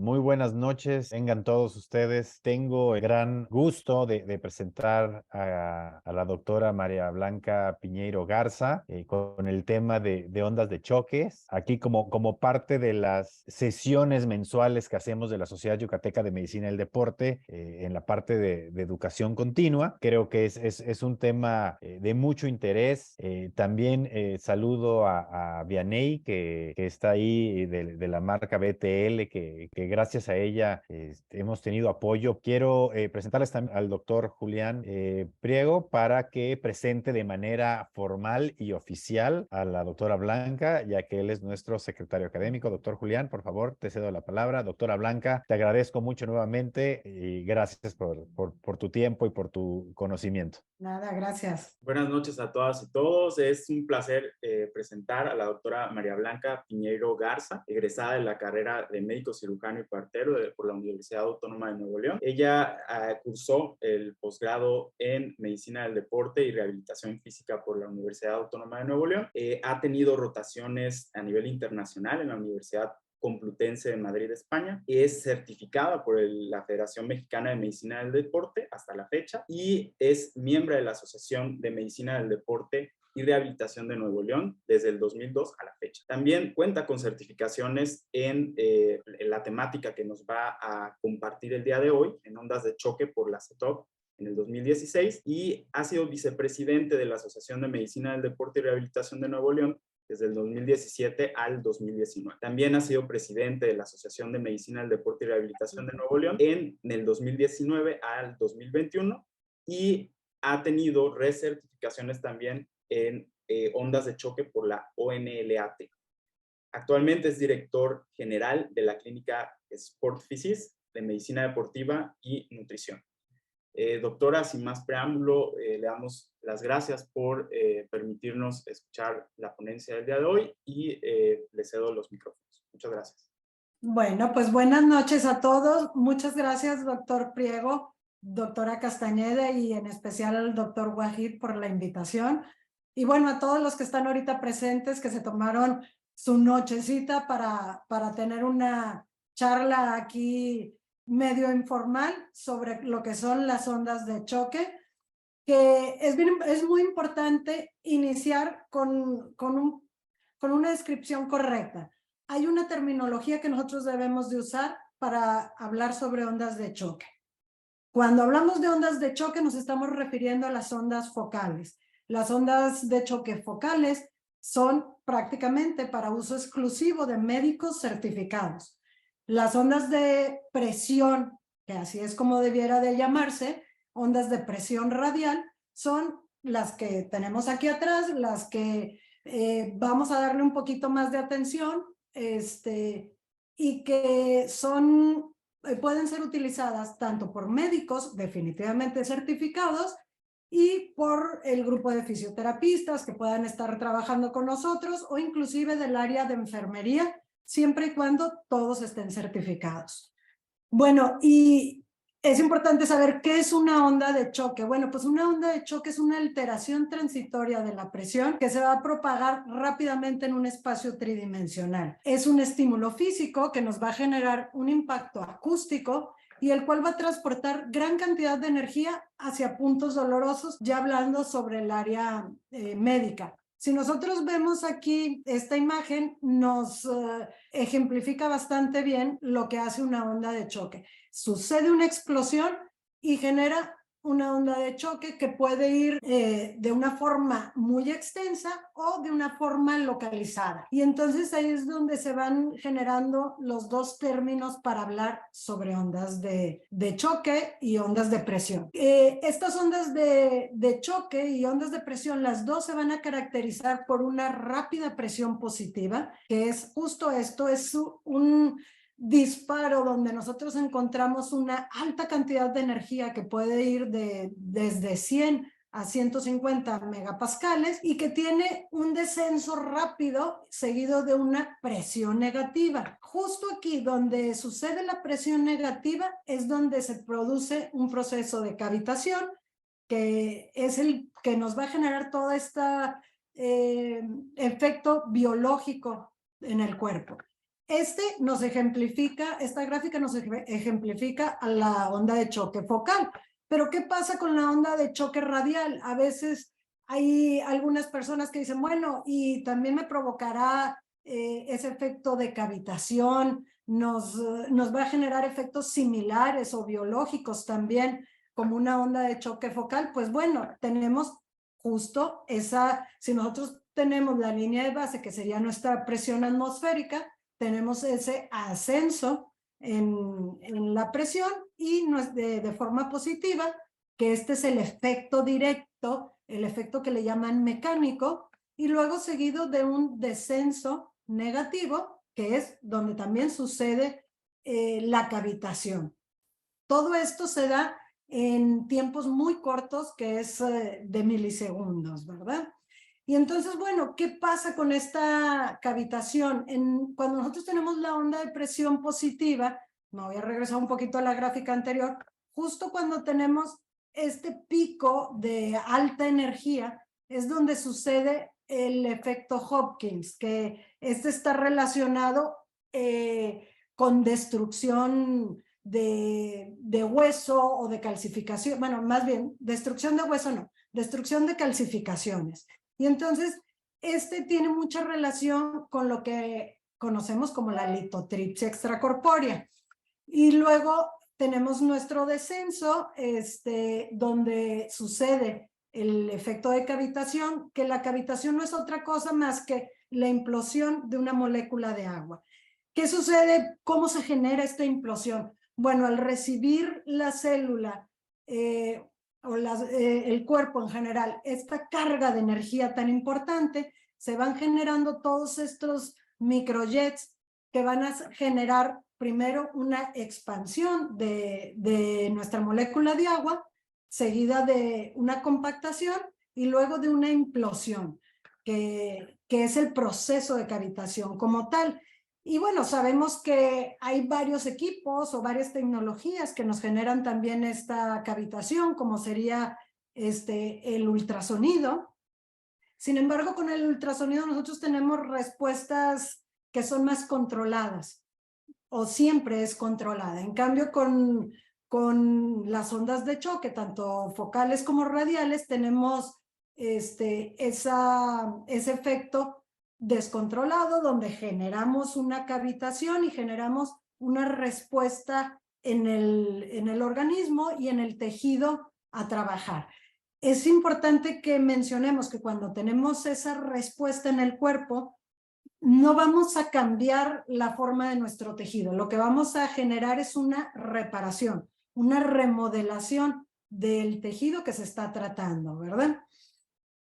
Muy buenas noches, vengan todos ustedes. Tengo el gran gusto de presentar a la doctora María Blanca Piñeiro Garza con el tema de ondas de choques. Aquí como parte de las sesiones mensuales que hacemos de la Sociedad Yucateca de Medicina del Deporte en la parte de educación continua. Creo que es un tema de mucho interés. También saludo a Vianey, que está ahí de la marca BTL, que gracias a ella hemos tenido apoyo. Quiero presentarles también al doctor Julián Priego para que presente de manera formal y oficial a la doctora Blanca, ya que él es nuestro secretario académico. Doctor Julián, por favor, te cedo la palabra. Doctora Blanca, te agradezco mucho nuevamente y gracias por tu tiempo y por tu conocimiento. Nada, gracias. Buenas noches a todas y todos. Es un placer presentar a la doctora María Blanca Piñeiro Garza, egresada de la carrera de médico cirujano y partero por la Universidad Autónoma de Nuevo León. Ella cursó el posgrado en Medicina del Deporte y Rehabilitación Física por la Universidad Autónoma de Nuevo León. Ha tenido rotaciones a nivel internacional en la Universidad Complutense de Madrid, España. Es certificada por la Federación Mexicana de Medicina del Deporte hasta la fecha y es miembro de la Asociación de Medicina del Deporte y Rehabilitación de Nuevo León desde el 2002 a la fecha. También cuenta con certificaciones en la temática que nos va a compartir el día de hoy, en ondas de choque por la CETOC en el 2016, y ha sido vicepresidente de la Asociación de Medicina del Deporte y Rehabilitación de Nuevo León desde el 2017 al 2019. También ha sido presidente de la Asociación de Medicina del Deporte y Rehabilitación de Nuevo León en el 2019 al 2021 y ha tenido recertificaciones también en ondas de choque por la ONLAT. Actualmente es director general de la clínica Sport Physics de Medicina Deportiva y Nutrición. Doctora, sin más preámbulo, le damos las gracias por permitirnos escuchar la ponencia del día de hoy y le cedo los micrófonos. Muchas gracias. Bueno, pues buenas noches a todos. Muchas gracias, doctor Priego, doctora Castañeda y en especial al doctor Wahid por la invitación. Y bueno, a todos los que están ahorita presentes, que se tomaron su nochecita para tener una charla aquí medio informal sobre lo que son las ondas de choque, que es muy importante iniciar con una descripción correcta. Hay una terminología que nosotros debemos de usar para hablar sobre ondas de choque. Cuando hablamos de ondas de choque nos estamos refiriendo a las ondas focales. Las ondas de choque focales son prácticamente para uso exclusivo de médicos certificados. Las ondas de presión, que así es como debiera de llamarse, ondas de presión radial, son las que tenemos aquí atrás, las que vamos a darle un poquito más de atención, y que son, pueden ser utilizadas tanto por médicos definitivamente certificados y por el grupo de fisioterapistas que puedan estar trabajando con nosotros o inclusive del área de enfermería, siempre y cuando todos estén certificados. Bueno, y es importante saber qué es una onda de choque. Bueno, pues una onda de choque es una alteración transitoria de la presión que se va a propagar rápidamente en un espacio tridimensional. Es un estímulo físico que nos va a generar un impacto acústico y el cual va a transportar gran cantidad de energía hacia puntos dolorosos, ya hablando sobre el área médica. Si nosotros vemos aquí esta imagen, nos ejemplifica bastante bien lo que hace una onda de choque. Sucede una explosión y genera una onda de choque que puede ir de una forma muy extensa o de una forma localizada. Y entonces ahí es donde se van generando los dos términos para hablar sobre ondas de choque y ondas de presión. Estas ondas de choque y ondas de presión, las dos se van a caracterizar por una rápida presión positiva, que es justo esto, es un disparo donde nosotros encontramos una alta cantidad de energía que puede ir desde 100 a 150 megapascales y que tiene un descenso rápido seguido de una presión negativa. Justo aquí donde sucede la presión negativa es donde se produce un proceso de cavitación que es el que nos va a generar todo este efecto biológico en el cuerpo. nos ejemplifica, esta gráfica nos ejemplifica a la onda de choque focal. Pero ¿qué pasa con la onda de choque radial? A veces hay algunas personas que dicen, bueno, y también me provocará ese efecto de cavitación, nos va a generar efectos similares o biológicos también, como una onda de choque focal. Pues bueno, tenemos justo esa, si nosotros tenemos la línea de base, que sería nuestra presión atmosférica, tenemos ese ascenso en la presión y de forma positiva, que este es el efecto directo, el efecto que le llaman mecánico, y luego seguido de un descenso negativo, que es donde también sucede la cavitación. Todo esto se da en tiempos muy cortos, que es de milisegundos, ¿verdad? Y entonces, bueno, ¿qué pasa con esta cavitación? Cuando nosotros tenemos la onda de presión positiva, me voy a regresar un poquito a la gráfica anterior, justo cuando tenemos este pico de alta energía, es donde sucede el efecto Hopkins, que está relacionado con destrucción de hueso o de calcificación, bueno, más bien, destrucción de hueso no, destrucción de calcificaciones. Y entonces, tiene mucha relación con lo que conocemos como la litotripsia extracorpórea. Y luego tenemos nuestro descenso, donde sucede el efecto de cavitación, que la cavitación no es otra cosa más que la implosión de una molécula de agua. ¿Qué sucede? ¿Cómo se genera esta implosión? Bueno, al recibir la célula o el cuerpo en general, esta carga de energía tan importante, se van generando todos estos microjets que van a generar primero una expansión de nuestra molécula de agua, seguida de una compactación y luego de una implosión, que es el proceso de cavitación como tal. Y bueno, sabemos que hay varios equipos o varias tecnologías que nos generan también esta cavitación, como sería el ultrasonido. Sin embargo, con el ultrasonido nosotros tenemos respuestas que son más controladas, o siempre es controlada. En cambio, con las ondas de choque, tanto focales como radiales, tenemos ese efecto descontrolado, donde generamos una cavitación y generamos una respuesta en el organismo y en el tejido a trabajar. Es importante que mencionemos que cuando tenemos esa respuesta en el cuerpo, no vamos a cambiar la forma de nuestro tejido. Lo que vamos a generar es una reparación, una remodelación del tejido que se está tratando, ¿verdad?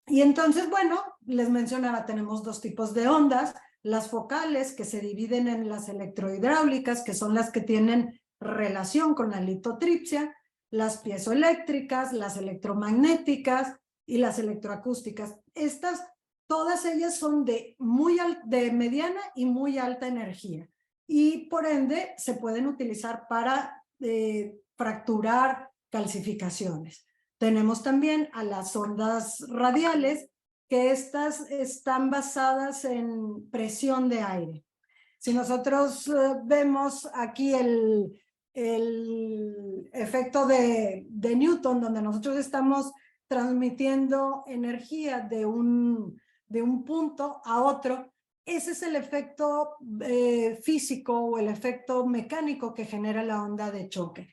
Y entonces, bueno, les mencionaba, tenemos dos tipos de ondas, las focales, que se dividen en las electrohidráulicas, que son las que tienen relación con la litotripsia, las piezoeléctricas, las electromagnéticas y las electroacústicas. Todas ellas son de mediana y muy alta energía, y por ende se pueden utilizar para fracturar calcificaciones. Tenemos también a las ondas radiales, que estas están basadas en presión de aire. Si nosotros vemos aquí el efecto de Newton, donde nosotros estamos transmitiendo energía de un punto a otro, ese es el efecto físico o el efecto mecánico que genera la onda de choque.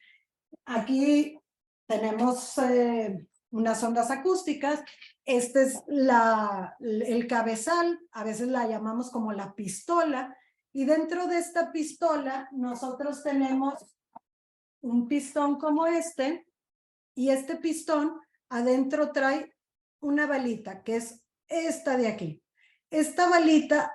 Aquí tenemos unas ondas acústicas. Este es el cabezal, a veces la llamamos como la pistola, y dentro de esta pistola nosotros tenemos un pistón como y este pistón adentro trae una balita, que es esta de aquí. Esta balita,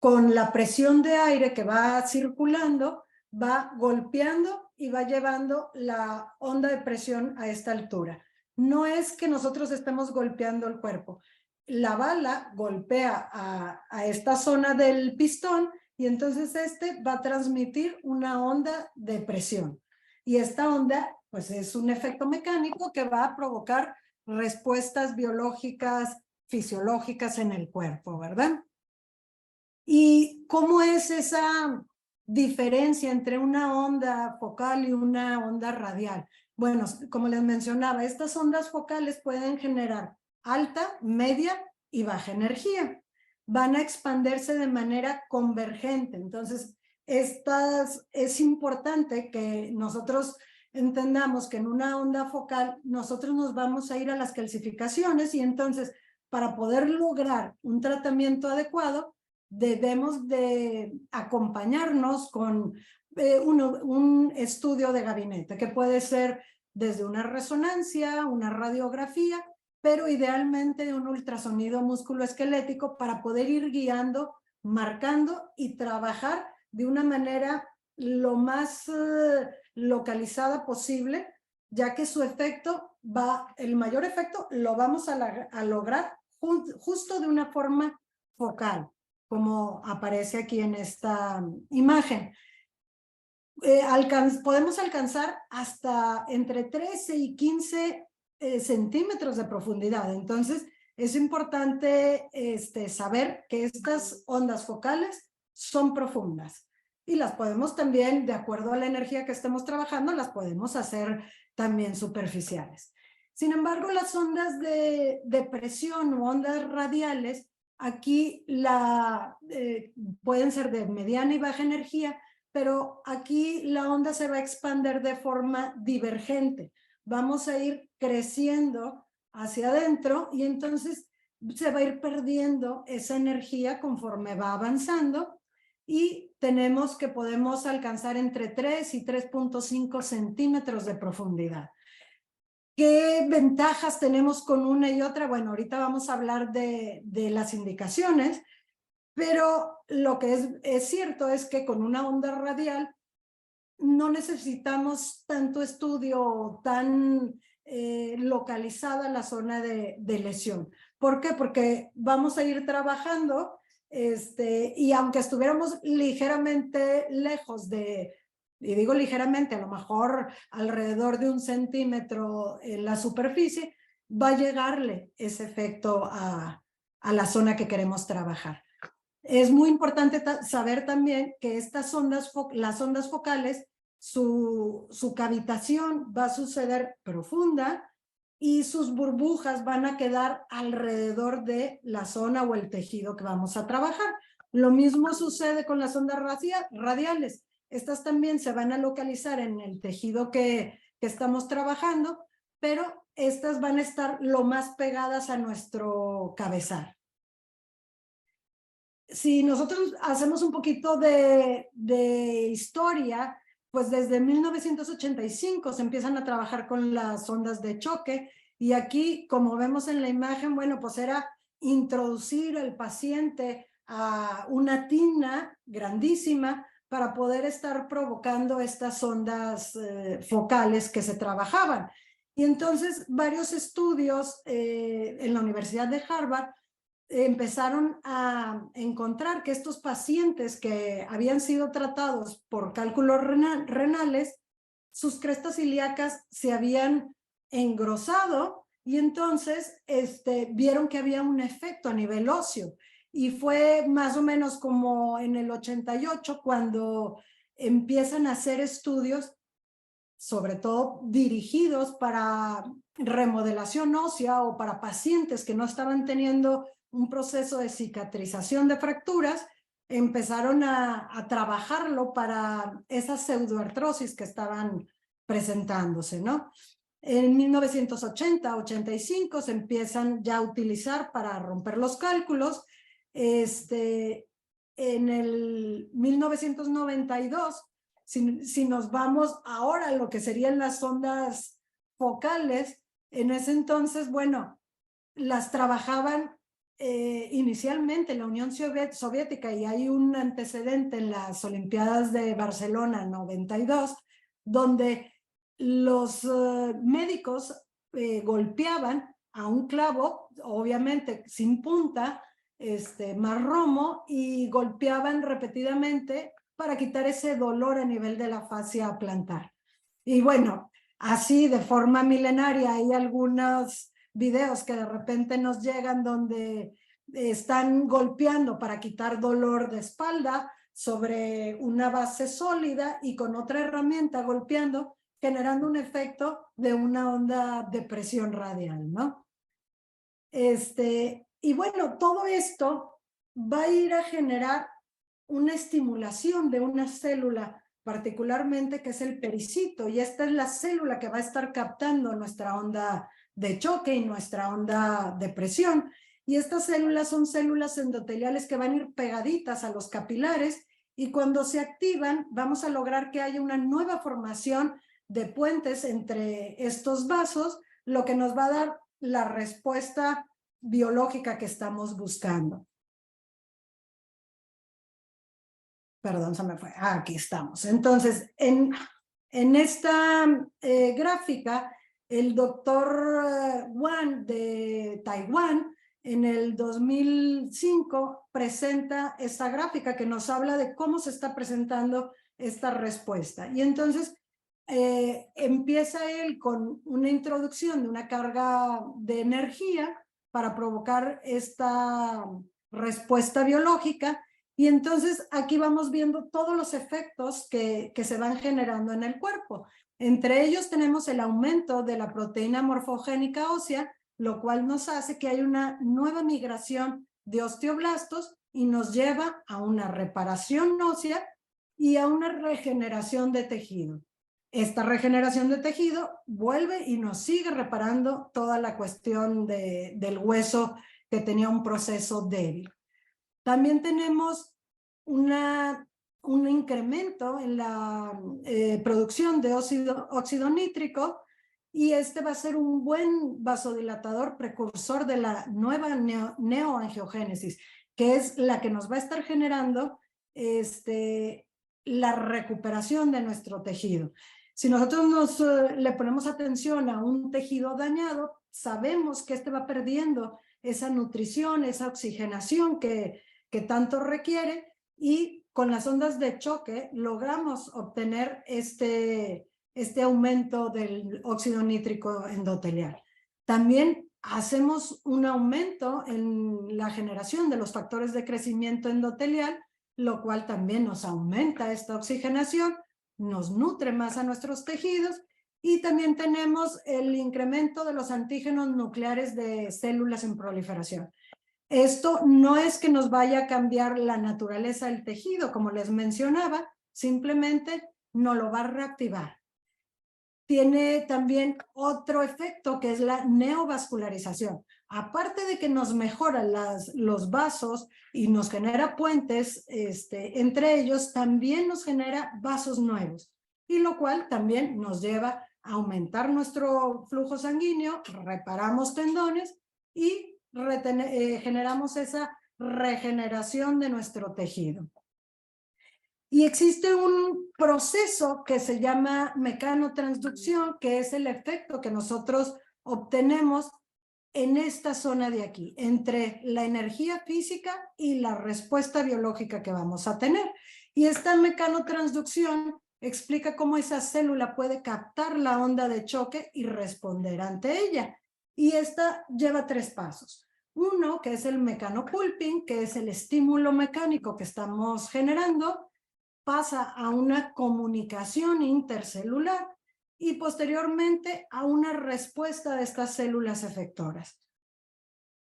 con la presión de aire que va circulando, va golpeando y va llevando la onda de presión a esta altura. No es que nosotros estemos golpeando el cuerpo. La bala golpea a esta zona del pistón y entonces va a transmitir una onda de presión. Y esta onda, pues, es un efecto mecánico que va a provocar respuestas biológicas, fisiológicas en el cuerpo, ¿verdad? ¿Y cómo es esa diferencia entre una onda focal y una onda radial? Bueno, como les mencionaba, estas ondas focales pueden generar alta, media y baja energía. Van a expandirse de manera convergente. Entonces, es importante que nosotros entendamos que en una onda focal nosotros nos vamos a ir a las calcificaciones y entonces para poder lograr un tratamiento adecuado debemos de acompañarnos con un estudio de gabinete que puede ser desde una resonancia, una radiografía, pero idealmente un ultrasonido musculoesquelético para poder ir guiando, marcando y trabajar de una manera lo más localizada posible, ya que su efecto el mayor efecto lo vamos a lograr justo de una forma focal, como aparece aquí en esta imagen. Podemos alcanzar hasta entre 13 y 15 centímetros de profundidad. Entonces, es importante saber que estas ondas focales son profundas y las podemos también, de acuerdo a la energía que estemos trabajando, las podemos hacer también superficiales. Sin embargo, las ondas de presión o ondas radiales, aquí pueden ser de mediana y baja energía, pero aquí la onda se va a expandir de forma divergente. Vamos a ir creciendo hacia adentro y entonces se va a ir perdiendo esa energía conforme va avanzando y tenemos que podemos alcanzar entre 3 y 3.5 centímetros de profundidad. ¿Qué ventajas tenemos con una y otra? Bueno, ahorita vamos a hablar de las indicaciones, pero lo que es cierto es que con una onda radial no necesitamos tanto estudio tan localizada la zona de lesión. ¿Por qué? Porque vamos a ir trabajando y aunque estuviéramos ligeramente lejos y digo ligeramente, a lo mejor alrededor de 1 centímetro en la superficie, va a llegarle ese efecto a la zona que queremos trabajar. Es muy importante saber también que las ondas focales, su cavitación va a suceder profunda y sus burbujas van a quedar alrededor de la zona o el tejido que vamos a trabajar. Lo mismo sucede con las ondas radiales. Estas también se van a localizar en el tejido que estamos trabajando, pero estas van a estar lo más pegadas a nuestro cabezal. Si nosotros hacemos un poquito de historia, pues desde 1985 se empiezan a trabajar con las ondas de choque y aquí, como vemos en la imagen, bueno, pues era introducir al paciente a una tina grandísima para poder estar provocando estas ondas focales que se trabajaban. Y entonces varios estudios en la Universidad de Harvard empezaron a encontrar que estos pacientes que habían sido tratados por cálculos renales, sus crestas ilíacas se habían engrosado y entonces vieron que había un efecto a nivel óseo. Y fue más o menos como en el 88 cuando empiezan a hacer estudios, sobre todo dirigidos para remodelación ósea o para pacientes que no estaban teniendo un proceso de cicatrización de fracturas, empezaron a trabajarlo para esas pseudoartrosis que estaban presentándose, ¿no? En 1980-85 se empiezan ya a utilizar para romper los cálculos. En el 1992, si nos vamos ahora a lo que serían las ondas focales, en ese entonces, bueno, las trabajaban inicialmente en la Unión Soviética y hay un antecedente en las Olimpiadas de Barcelona 92, donde los médicos golpeaban a un clavo, obviamente sin punta, marromo, y golpeaban repetidamente para quitar ese dolor a nivel de la fascia plantar. Y bueno, así de forma milenaria hay algunos videos que de repente nos llegan donde están golpeando para quitar dolor de espalda sobre una base sólida y con otra herramienta golpeando, generando un efecto de una onda de presión radial, ¿no? Y bueno, todo esto va a ir a generar una estimulación de una célula, particularmente que es el pericito, y esta es la célula que va a estar captando nuestra onda de choque y nuestra onda de presión. Y estas células son células endoteliales que van a ir pegaditas a los capilares y cuando se activan vamos a lograr que haya una nueva formación de puentes entre estos vasos, lo que nos va a dar la respuesta biológica que estamos buscando. Perdón, se me fue. Aquí estamos. Entonces, en esta gráfica, el doctor Wang de Taiwán en el 2005 presenta esta gráfica que nos habla de cómo se está presentando esta respuesta. Y entonces empieza él con una introducción de una carga de energía para provocar esta respuesta biológica. Y entonces aquí vamos viendo todos los efectos que se van generando en el cuerpo. Entre ellos tenemos el aumento de la proteína morfogénica ósea, lo cual nos hace que haya una nueva migración de osteoblastos y nos lleva a una reparación ósea y a una regeneración de tejido. Esta regeneración de tejido vuelve y nos sigue reparando toda la cuestión del hueso que tenía un proceso débil. También tenemos un incremento en la producción de óxido nítrico y este va a ser un buen vasodilatador precursor de la nueva neoangiogénesis, que es la que nos va a estar generando la recuperación de nuestro tejido. Si nosotros le ponemos atención a un tejido dañado, sabemos que este va perdiendo esa nutrición, esa oxigenación que tanto requiere, y con las ondas de choque logramos obtener este aumento del óxido nítrico endotelial. También hacemos un aumento en la generación de los factores de crecimiento endotelial, lo cual también nos aumenta esta oxigenación, nos nutre más a nuestros tejidos, y también tenemos el incremento de los antígenos nucleares de células en proliferación. Esto no es que nos vaya a cambiar la naturaleza del tejido, como les mencionaba, simplemente nos lo va a reactivar. Tiene también otro efecto que es la neovascularización. Aparte de que nos mejora los vasos y nos genera puentes entre ellos, también nos genera vasos nuevos, y lo cual también nos lleva a aumentar nuestro flujo sanguíneo, reparamos tendones y generamos esa regeneración de nuestro tejido. Y existe un proceso que se llama mecanotransducción, que es el efecto que nosotros obtenemos en esta zona de aquí, entre la energía física y la respuesta biológica que vamos a tener. Y esta mecanotransducción explica cómo esa célula puede captar la onda de choque y responder ante ella. Y esta lleva 3 pasos. Uno, que es el mecanopulping, que es el estímulo mecánico que estamos generando, pasa a una comunicación intercelular y posteriormente a una respuesta de estas células efectoras.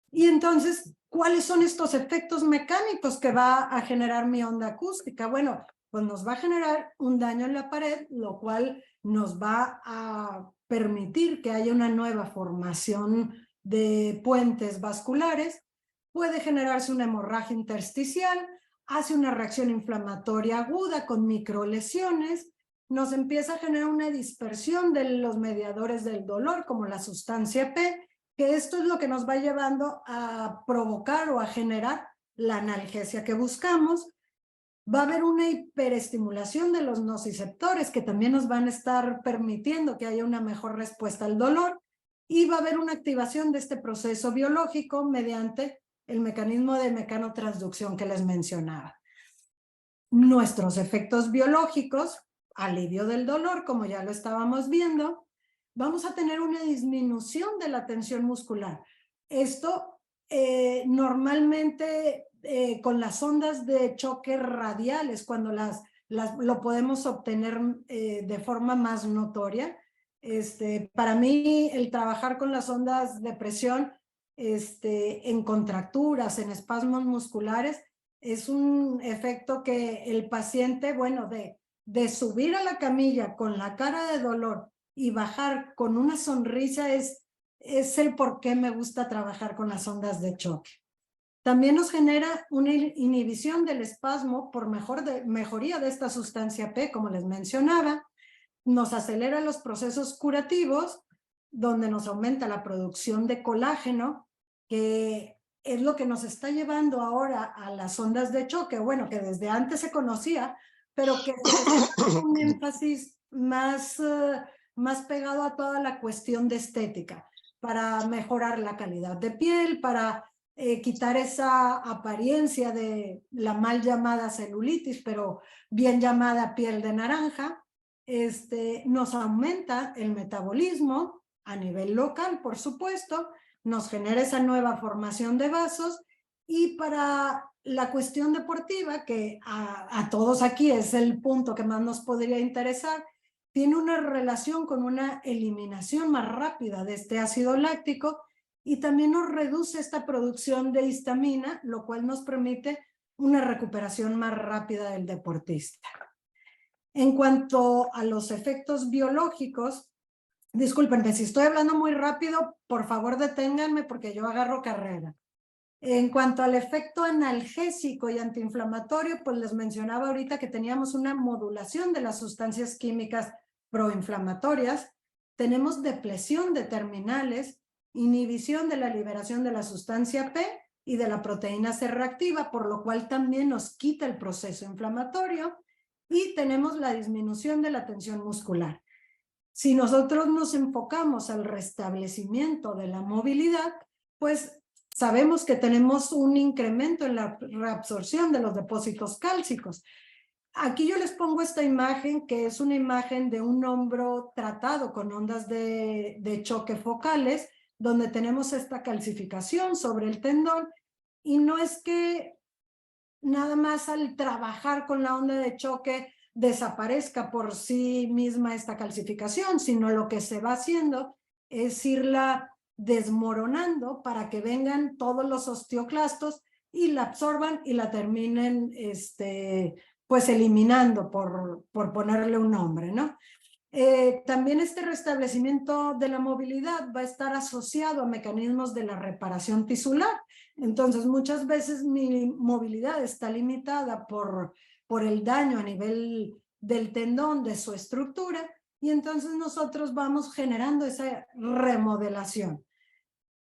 Y entonces, ¿cuáles son estos efectos mecánicos que va a generar mi onda acústica? Bueno, pues nos va a generar un daño en la pared, lo cual nos va a permitir que haya una nueva formación de puentes vasculares, puede generarse una hemorragia intersticial, hace una reacción inflamatoria aguda con microlesiones, nos empieza a generar una dispersión de los mediadores del dolor como la sustancia P, que esto es lo que nos va llevando a provocar o a generar la analgesia que buscamos. Va a haber una hiperestimulación de los nociceptores que también nos van a estar permitiendo que haya una mejor respuesta al dolor, y va a haber una activación de este proceso biológico mediante el mecanismo de mecanotransducción que les mencionaba. Nuestros efectos biológicos, alivio del dolor, como ya lo estábamos viendo, vamos a tener una disminución de la tensión muscular. Esto normalmente con las ondas de choque radiales, cuando lo podemos obtener de forma más notoria. Para mí, el trabajar con las ondas de presión en contracturas, en espasmos musculares, es un efecto que el paciente, bueno, de subir a la camilla con la cara de dolor y bajar con una sonrisa es el por qué me gusta trabajar con las ondas de choque. También nos genera una inhibición del espasmo por mejoría de esta sustancia P, como les mencionaba. Nos acelera los procesos curativos, donde nos aumenta la producción de colágeno, que es lo que nos está llevando ahora a las ondas de choque, bueno, que desde antes se conocía, pero que es un énfasis más pegado a toda la cuestión de estética, para mejorar la calidad de piel, para quitar esa apariencia de la mal llamada celulitis, pero bien llamada piel de naranja. Nos aumenta el metabolismo a nivel local, por supuesto, nos genera esa nueva formación de vasos, y para la cuestión deportiva, que a todos aquí es el punto que más nos podría interesar, tiene una relación con una eliminación más rápida de este ácido láctico, y también nos reduce esta producción de histamina, lo cual nos permite una recuperación más rápida del deportista. En cuanto a los efectos biológicos, discúlpenme, si estoy hablando muy rápido, por favor deténganme porque yo agarro carrera. En cuanto al efecto analgésico y antiinflamatorio, pues les mencionaba ahorita que teníamos una modulación de las sustancias químicas proinflamatorias, tenemos depresión de terminales, inhibición de la liberación de la sustancia P y de la proteína C reactiva, por lo cual también nos quita el proceso inflamatorio, y tenemos la disminución de la tensión muscular. Si nosotros nos enfocamos al restablecimiento de la movilidad, pues sabemos que tenemos un incremento en la reabsorción de los depósitos cálcicos. Aquí yo les pongo esta imagen, que es una imagen de un hombro tratado con ondas de choque focales, donde tenemos esta calcificación sobre el tendón, y no es que nada más al trabajar con la onda de choque desaparezca por sí misma esta calcificación, sino lo que se va haciendo es irla desmoronando para que vengan todos los osteoclastos y la absorban y la terminen pues eliminando, por ponerle un nombre, ¿no? También este restablecimiento de la movilidad va a estar asociado a mecanismos de la reparación tisular. Entonces, muchas veces mi movilidad está limitada por el daño a nivel del tendón, de su estructura, y entonces nosotros vamos generando esa remodelación.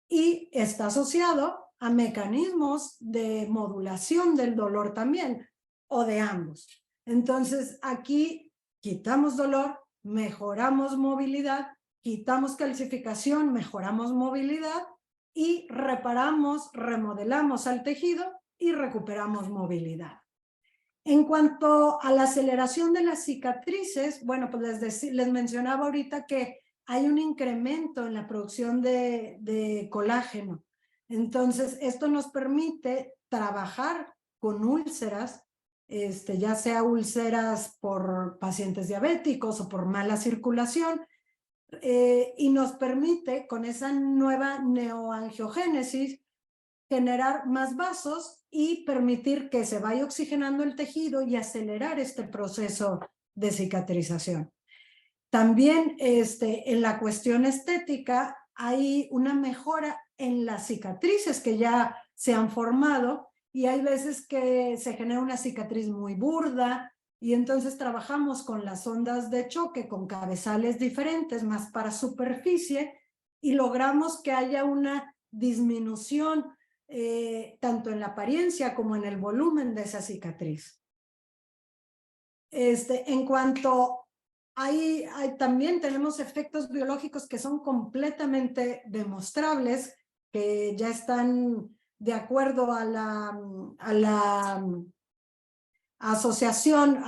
Y está asociado a mecanismos de modulación del dolor también, o de ambos. Entonces, aquí quitamos dolor, mejoramos movilidad, quitamos calcificación, mejoramos movilidad, y reparamos, remodelamos al tejido y recuperamos movilidad. En cuanto a la aceleración de las cicatrices, bueno, pues les mencionaba ahorita que hay un incremento en la producción de colágeno. Entonces, esto nos permite trabajar con úlceras, ya sea úlceras por pacientes diabéticos o por mala circulación, y nos permite, con esa nueva neoangiogénesis, generar más vasos y permitir que se vaya oxigenando el tejido y acelerar este proceso de cicatrización. También en la cuestión estética hay una mejora en las cicatrices que ya se han formado, y hay veces que se genera una cicatriz muy burda, y entonces trabajamos con las ondas de choque con cabezales diferentes, más para superficie, y logramos que haya una disminución tanto en la apariencia como en el volumen de esa cicatriz. En cuanto también tenemos efectos biológicos que son completamente demostrables, que ya están de acuerdo a la Asociación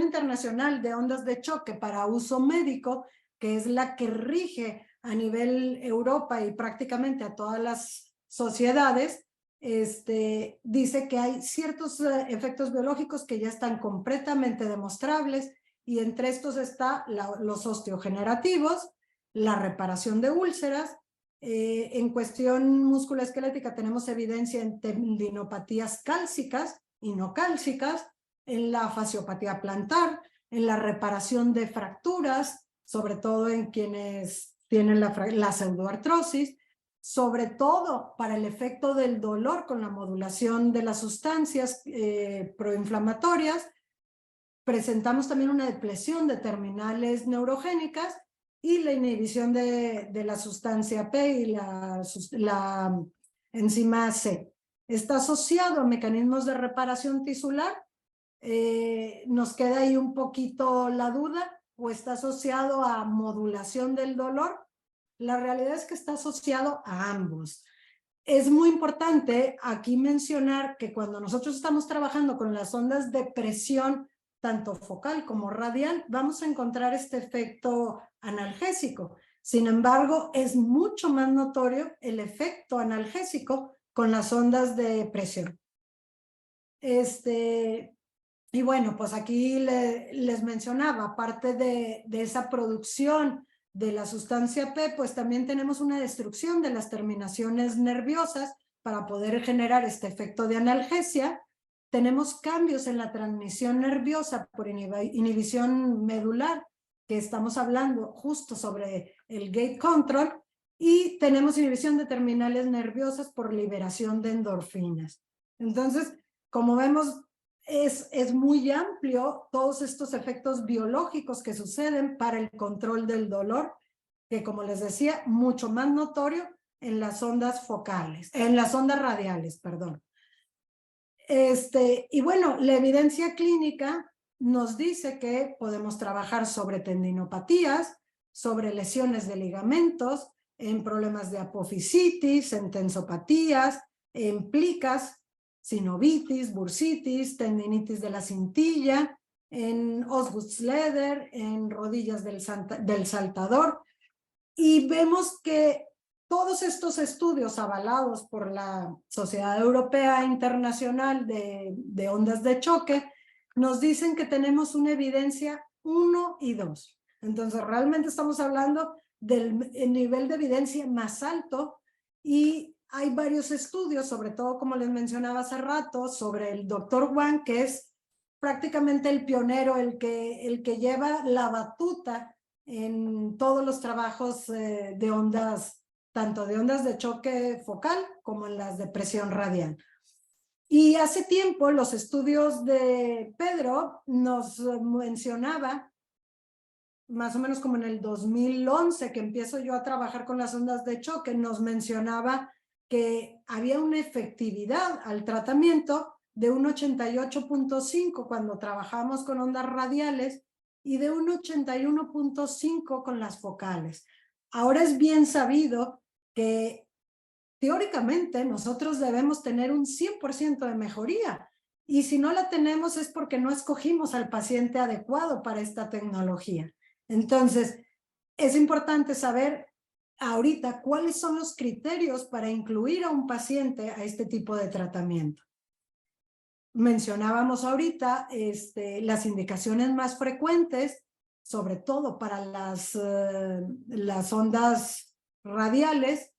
Internacional de Ondas de Choque para Uso Médico, que es la que rige a nivel Europa y prácticamente a todas las sociedades, dice que hay ciertos efectos biológicos que ya están completamente demostrables, y entre estos está los osteogenerativos, la reparación de úlceras. En cuestión musculoesquelética tenemos evidencia en tendinopatías cálcicas y no cálcicas, en la fasciopatía plantar, en la reparación de fracturas, sobre todo en quienes tienen la pseudoartrosis, sobre todo para el efecto del dolor con la modulación de las sustancias proinflamatorias. Presentamos también una depresión de terminales neurogénicas y la inhibición de la sustancia P y la enzima C. Está asociado a mecanismos de reparación tisular. Nos queda ahí un poquito la duda, o está asociado a modulación del dolor. La realidad es que está asociado a ambos. Es muy importante aquí mencionar que cuando nosotros estamos trabajando con las ondas de presión, tanto focal como radial, vamos a encontrar este efecto analgésico. Sin embargo, es mucho más notorio el efecto analgésico con las ondas de presión. Y bueno, pues aquí les mencionaba, aparte de esa producción de la sustancia P, pues también tenemos una destrucción de las terminaciones nerviosas para poder generar este efecto de analgesia. Tenemos cambios en la transmisión nerviosa por inhibición medular, que estamos hablando justo sobre el gate control, y tenemos inhibición de terminales nerviosas por liberación de endorfinas. Entonces, como vemos, es muy amplio todos estos efectos biológicos que suceden para el control del dolor, que como les decía, mucho más notorio en las ondas focales, en las ondas radiales, perdón. Y bueno, la evidencia clínica nos dice que podemos trabajar sobre tendinopatías, sobre lesiones de ligamentos, en problemas de apofisitis, en tensopatías, en plicas, sinovitis, bursitis, tendinitis de la cintilla, en Osgood-Schlatter, en rodillas del saltador. Y vemos que todos estos estudios avalados por la Sociedad Europea Internacional de Ondas de Choque nos dicen que tenemos una evidencia 1 y 2. Entonces, realmente estamos hablando del nivel de evidencia más alto, y hay varios estudios, sobre todo, como les mencionaba hace rato, sobre el doctor Wang, que es prácticamente el pionero, el que lleva la batuta en todos los trabajos de ondas, tanto de ondas de choque focal como en las de presión radial. Y hace tiempo los estudios de Pedro nos mencionaba, más o menos como en el 2011, que empiezo yo a trabajar con las ondas de choque, nos mencionaba que había una efectividad al tratamiento de un 88.5 cuando trabajamos con ondas radiales y de un 81.5 con las focales. Ahora es bien sabido que teóricamente nosotros debemos tener un 100% de mejoría, y si no la tenemos es porque no escogimos al paciente adecuado para esta tecnología. Entonces, es importante saber ahorita cuáles son los criterios para incluir a un paciente a este tipo de tratamiento. Mencionábamos ahorita las indicaciones más frecuentes, sobre todo para las ondas radiales.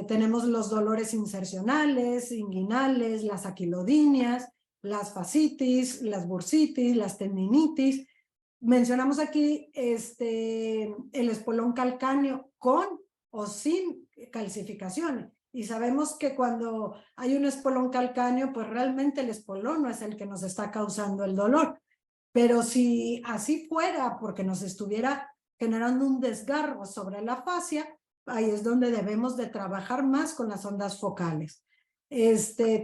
Tenemos los dolores insercionales, inguinales, las aquilodinias, las fascitis, las bursitis, las tendinitis. Mencionamos aquí el espolón calcáneo con o sin calcificaciones. Y sabemos que cuando hay un espolón calcáneo, pues realmente el espolón no es el que nos está causando el dolor. Pero si así fuera, porque nos estuviera generando un desgarro sobre la fascia, ahí es donde debemos de trabajar más con las ondas focales.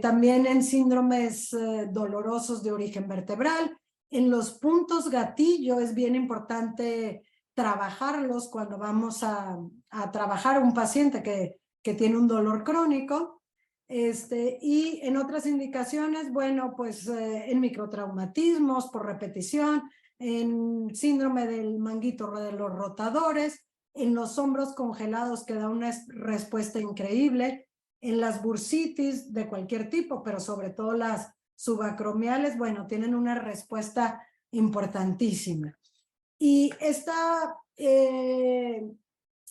También en síndromes dolorosos de origen vertebral, en los puntos gatillo es bien importante trabajarlos cuando vamos a trabajar a un paciente que tiene un dolor crónico. Y en otras indicaciones, bueno, pues en microtraumatismos por repetición, en síndrome del manguito de los rotadores, en los hombros congelados que da una respuesta increíble, En las bursitis de cualquier tipo, pero sobre todo las subacromiales, bueno, tienen una respuesta importantísima. Y esta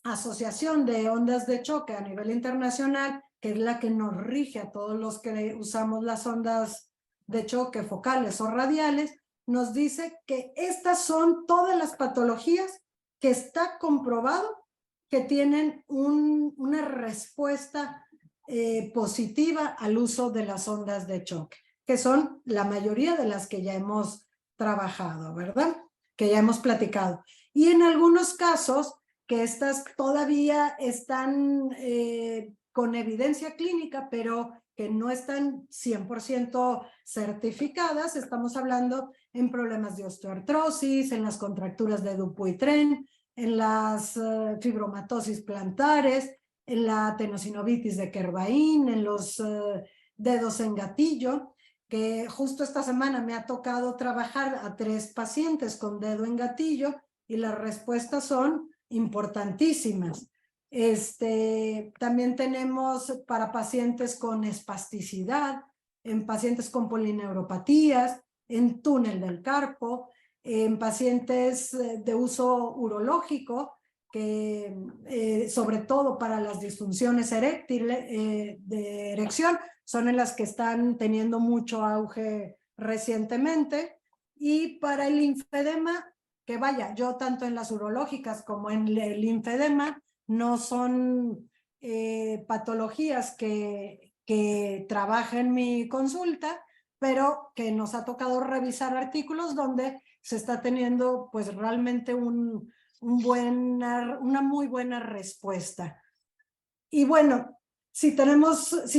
asociación de ondas de choque a nivel internacional, que es la que nos rige a todos los que usamos las ondas de choque focales o radiales, nos dice que estas son todas las patologías que está comprobado que tienen una respuesta positiva al uso de las ondas de choque, que son la mayoría de las que ya hemos trabajado, ¿verdad? Que ya hemos platicado. Y en algunos casos, que estas todavía están con evidencia clínica, pero que no están 100% certificadas, estamos hablando en problemas de osteoartrosis, en las contracturas de Dupuytren, en las fibromatosis plantares, en la tenosinovitis de Kervain, en los dedos en gatillo, que justo esta semana me ha tocado trabajar a 3 pacientes con dedo en gatillo y las respuestas son importantísimas. También tenemos para pacientes con espasticidad, en pacientes con polineuropatías, en túnel del carpo, en pacientes de uso urológico, que sobre todo para las disfunciones eréctiles de erección son en las que están teniendo mucho auge recientemente, y para el linfedema, que vaya, yo tanto en las urológicas como en el linfedema no son patologías que trabaja en mi consulta, pero que nos ha tocado revisar artículos donde se está teniendo pues realmente una muy buena respuesta. Y bueno, si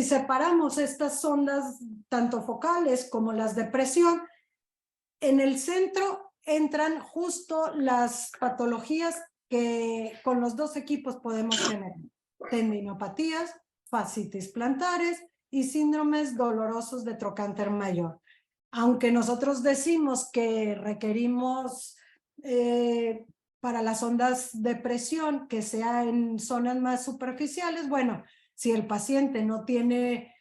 separamos estas ondas tanto focales como las de presión, en el centro entran justo las patologías que con los 2 equipos podemos tener: tendinopatías, fascitis plantares y síndromes dolorosos de trocánter mayor. Aunque nosotros decimos que requerimos para las ondas de presión que sea en zonas más superficiales, bueno, si el paciente no tiene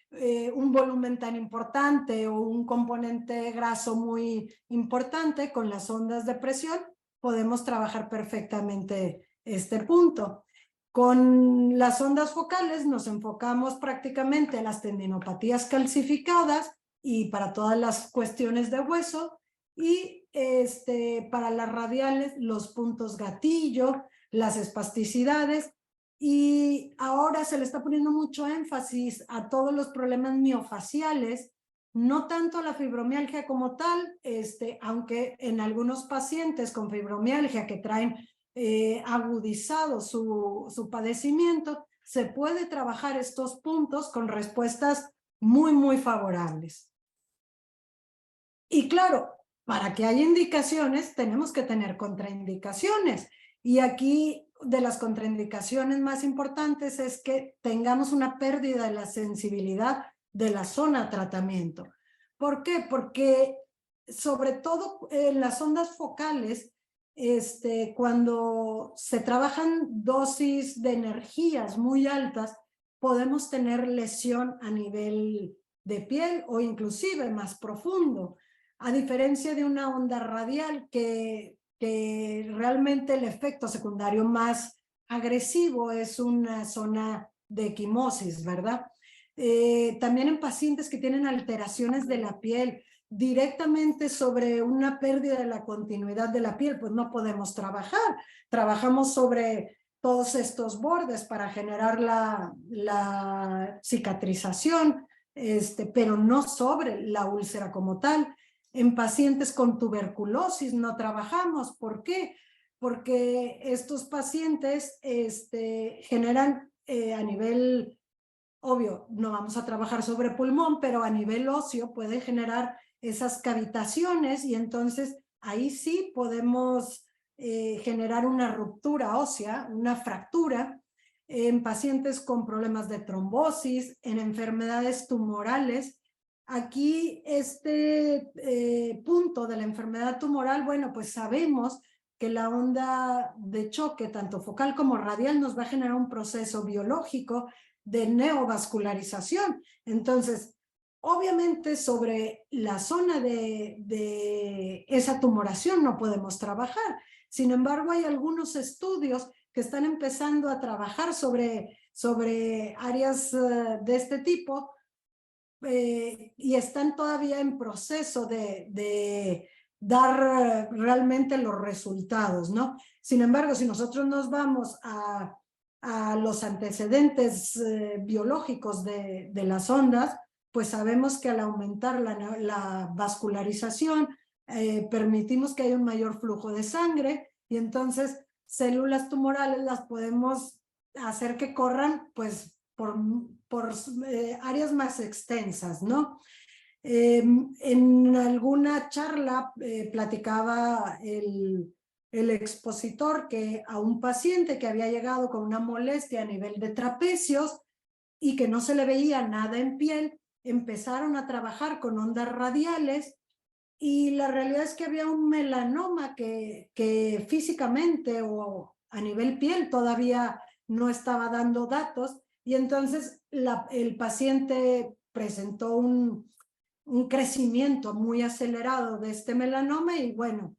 un volumen tan importante o un componente graso muy importante, con las ondas de presión podemos trabajar perfectamente este punto. Con las ondas focales nos enfocamos prácticamente a las tendinopatías calcificadas y para todas las cuestiones de hueso, y para las radiales los puntos gatillo, las espasticidades, y ahora se le está poniendo mucho énfasis a todos los problemas miofaciales, no tanto a la fibromialgia como tal, aunque en algunos pacientes con fibromialgia que traen agudizado su padecimiento, se puede trabajar estos puntos con respuestas muy, muy favorables. Y claro, para que haya indicaciones, tenemos que tener contraindicaciones. Y aquí, de las contraindicaciones más importantes es que tengamos una pérdida de la sensibilidad de la zona de tratamiento. ¿Por qué? Porque sobre todo en las ondas focales, cuando se trabajan dosis de energías muy altas, podemos tener lesión a nivel de piel o inclusive más profundo, a diferencia de una onda radial que realmente el efecto secundario más agresivo es una zona de equimosis, ¿verdad? También en pacientes que tienen alteraciones de la piel directamente sobre una pérdida de la continuidad de la piel, pues no podemos trabajar. Trabajamos sobre todos estos bordes para generar la cicatrización, pero no sobre la úlcera como tal. En pacientes con tuberculosis no trabajamos. ¿Por qué? Porque estos pacientes generan a nivel, obvio, no vamos a trabajar sobre pulmón, pero a nivel óseo puede generar esas cavitaciones, y entonces ahí sí podemos generar una ruptura ósea, una fractura, en pacientes con problemas de trombosis, en enfermedades tumorales. Aquí punto de la enfermedad tumoral, bueno, pues sabemos que la onda de choque, tanto focal como radial, nos va a generar un proceso biológico de neovascularización. Entonces, obviamente sobre la zona de esa tumoración no podemos trabajar. Sin embargo, hay algunos estudios que están empezando a trabajar sobre áreas de este tipo y están todavía en proceso de dar realmente los resultados, ¿no? Sin embargo, si nosotros nos vamos a los antecedentes biológicos de las ondas, pues sabemos que al aumentar la vascularización, permitimos que haya un mayor flujo de sangre y entonces células tumorales las podemos hacer que corran pues por áreas más extensas, ¿no? En alguna charla platicaba el expositor que a un paciente que había llegado con una molestia a nivel de trapecios y que no se le veía nada en piel, empezaron a trabajar con ondas radiales y la realidad es que había un melanoma que físicamente o a nivel piel todavía no estaba dando datos y entonces el paciente presentó un crecimiento muy acelerado de este melanoma y bueno,